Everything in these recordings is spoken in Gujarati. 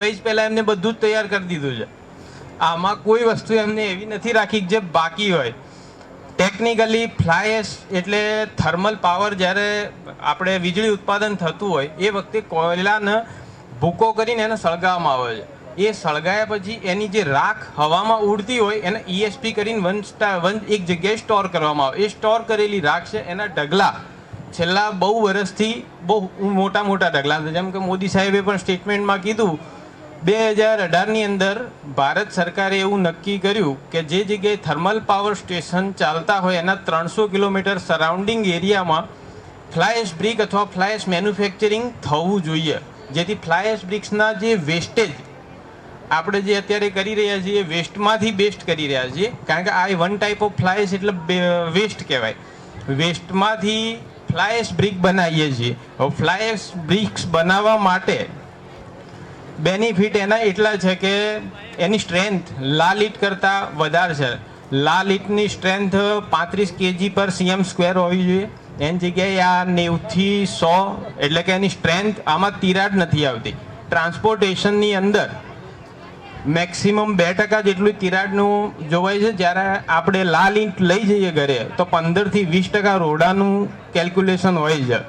પહેલા એમને બધું જ તૈયાર કરી દીધું છે. આમાં કોઈ વસ્તુ એમને એવી નથી રાખી જે બાકી હોય. ટેકનિકલી ફ્લાય એશ એટલે થર્મલ પાવર, જ્યારે આપણે વીજળી ઉત્પાદન થતું હોય એ વખતે કોયલાને ભૂકો કરીને એને સળગાવવામાં આવે છે. એ સળગાયા પછી એની જે રાખ હવામાં ઉડતી હોય એને ESP કરીને એક જગ્યાએ સ્ટોર કરવામાં આવે. એ સ્ટોર કરેલી રાખ છે એના ઢગલા છેલ્લા બહુ વર્ષથી બહુ મોટા મોટા ઢગલા છે. જેમ કે મોદી સાહેબે પણ સ્ટેટમેન્ટમાં કીધું 2018ની અંદર ભારત સરકારે એવું નક્કી કર્યું કે જે જગ્યાએ થર્મલ પાવર સ્ટેશન ચાલતા હોય એના 300 કિલોમીટર સરાઉન્ડિંગ એરિયામાં ફ્લાય એશ બ્રિક અથવા ફ્લાય એશ મેન્યુફેક્ચરિંગ થવું જોઈએ, જેથી ફ્લાય એશ બ્રિક્સના જે વેસ્ટેજ આપણે જે અત્યારે કરી રહ્યા છીએ વેસ્ટમાંથી બેસ્ટ કરી રહ્યા છીએ. કારણ કે આ one type of fly ash એટલે વેસ્ટ કહેવાય. વેસ્ટમાંથી ફ્લાય એશ બ્રિક બનાવીએ છીએ. હવે ફ્લાય એશ બ્રિક્સ બનાવવા માટે બેનિફિટ એના એટલા છે કે એની સ્ટ્રેન્થ લાલ ઈંટ કરતાં વધારે છે. લાલ ઈંટની સ્ટ્રેન્થ 35 kg/cm² હોવી જોઈએ. એની જગ્યાએ આ 90થી 100, એટલે કે એની સ્ટ્રેન્થ આમાં તિરાડ નથી આવતી. ટ્રાન્સપોર્ટેશનની અંદર મેક્સિમમ 2% જેટલું તિરાડનું જોવાય છે. જ્યારે આપણે લાલ ઈંટ લઈ જઈએ ઘરે તો 15થી 20% રોડાનું કેલ્ક્યુલેશન હોય છે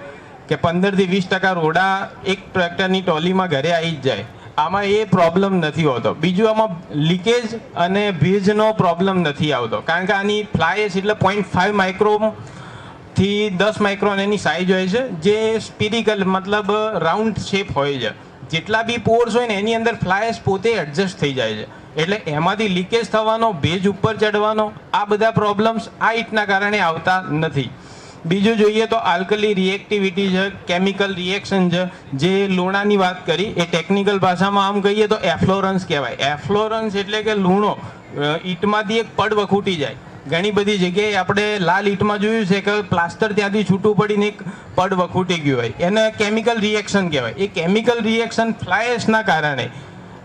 કે 15થી 20% રોડા એક ટ્રેક્ટરની ટ્રોલીમાં ઘરે આવી જ જાય. આમાં એ પ્રોબ્લેમ નથી હોતો. બીજું, આમાં લીકેજ અને ભેજનો પ્રોબ્લેમ નથી આવતો, કારણ કે આની ફ્લાય એશ એટલે 0.5 માઇક્રોનથી 10 માઇક્રોન એની સાઇઝ હોય છે, જે સ્પિરિકલ મતલબ રાઉન્ડ શેપ હોય છે. જેટલા બી પોર્સ હોય ને એની અંદર ફ્લાય એશ પોતે એડજસ્ટ થઈ જાય છે, એટલે એમાંથી લીકેજ થવાનો, ભેજ ઉપર ચડવાનો, આ બધા પ્રોબ્લેમ્સ આ ઈંટના કારણે આવતા નથી. બીજું જોઈએ તો આલ્કલી રિએક્ટિવિટી છે, કેમિકલ રિએક્શન છે. જે લૂણાની વાત કરી એ ટેકનિકલ ભાષામાં આમ કહીએ તો એફ્લોરન્સ કહેવાય. એફ્લોરન્સ એટલે કે લૂણો ઈંટમાંથી એક પડ વખૂટી જાય. ઘણી બધી જગ્યાએ આપણે લાલ ઈંટમાં જોયું છે કે પ્લાસ્ટર ત્યાંથી છૂટું પડીને એક પડ વખૂટી ગયું હોય, એને કેમિકલ રિએક્શન કહેવાય. એ કેમિકલ રિએક્શન ફ્લાય એશના કારણે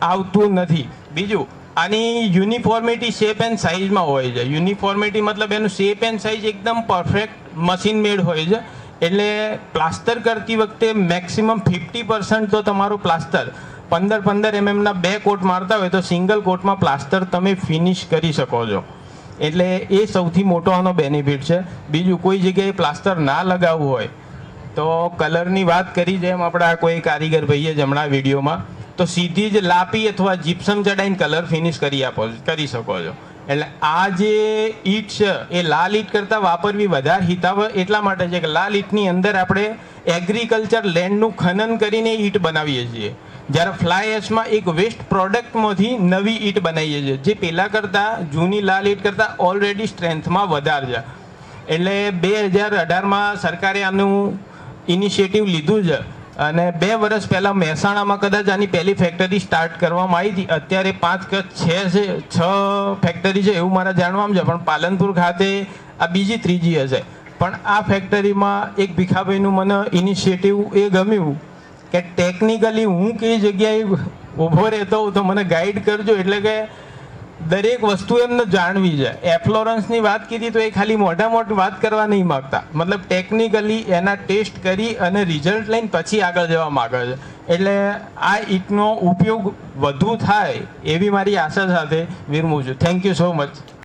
આવતું નથી. બીજું, આની યુનિફોર્મિટી શેપ એન્ડ સાઇઝમાં હોય છે. યુનિફોર્મિટી મતલબ એનું શેપ એન્ડ સાઇઝ એકદમ પરફેક્ટ મશીન મેડ હોય છે. એટલે પ્લાસ્ટર કરતી વખતે મેક્સિમમ 50% તો તમારું પ્લાસ્ટર 15 mm ના 2 કોટ મારતા હોય તો સિંગલ કોટમાં પ્લાસ્ટર તમે ફિનિશ કરી શકો છો. એટલે એ સૌથી મોટો આનો બેનિફિટ છે. બીજું, કોઈ જગ્યાએ પ્લાસ્ટર ના લગાવવું હોય તો કલરની વાત કરી જેમ આપણા કોઈ કારીગર ભાઈએ જ હમણાં વિડીયોમાં, તો સીધી જ લાપી અથવા જીપ્સમ ચડાઈને કલર ફિનિશ કરી શકો છો. એટલે આ જે ઈંટ છે એ લાલ ઈંટ કરતાં વાપરવી વધારે હિતાવહ એટલા માટે છે કે લાલ ઈંટની અંદર આપણે એગ્રીકલ્ચર લેન્ડનું ખનન કરીને ઈંટ બનાવીએ છીએ, જ્યારે ફ્લાય એશમાં એક વેસ્ટ પ્રોડક્ટમાંથી નવી ઈંટ બનાવીએ છીએ, જે પહેલાં કરતાં જૂની લાલ ઈંટ કરતાં ઓલરેડી સ્ટ્રેન્થમાં વધારે છે. એટલે 2018માં સરકારે આનું ઇનિશિયેટિવ લીધું છે અને 2 વર્ષ પહેલાં મહેસાણામાં કદાચ આની પહેલી ફેક્ટરી સ્ટાર્ટ કરવામાં આવી હતી. અત્યારે 5 કે 6 ફેક્ટરી છે એવું મારા જાણવામાં છે, પણ પાલનપુર ખાતે આ બીજી ત્રીજી હશે. પણ આ ફેક્ટરીમાં એક ભીખાભાઈનું મને ઇનિશિયેટિવ એ ગમ્યું કે ટેકનિકલી હું કઈ જગ્યાએ ઊભો રહેતો હોઉં તો મને ગાઈડ કરજો. એટલે કે દરેક વસ્તુ એમને જાણવી છે. એફ્લોરન્સની વાત કીધી તો એ ખાલી મોટા મોટી વાત કરવા નહીં માગતા, મતલબ ટેકનિકલી એના ટેસ્ટ કરી અને રિઝલ્ટ લઈને પછી આગળ જવા માગે છે. એટલે આ ઈંટનો ઉપયોગ વધુ થાય એવી મારી આશા સાથે વિરમું છું. Thank you so much.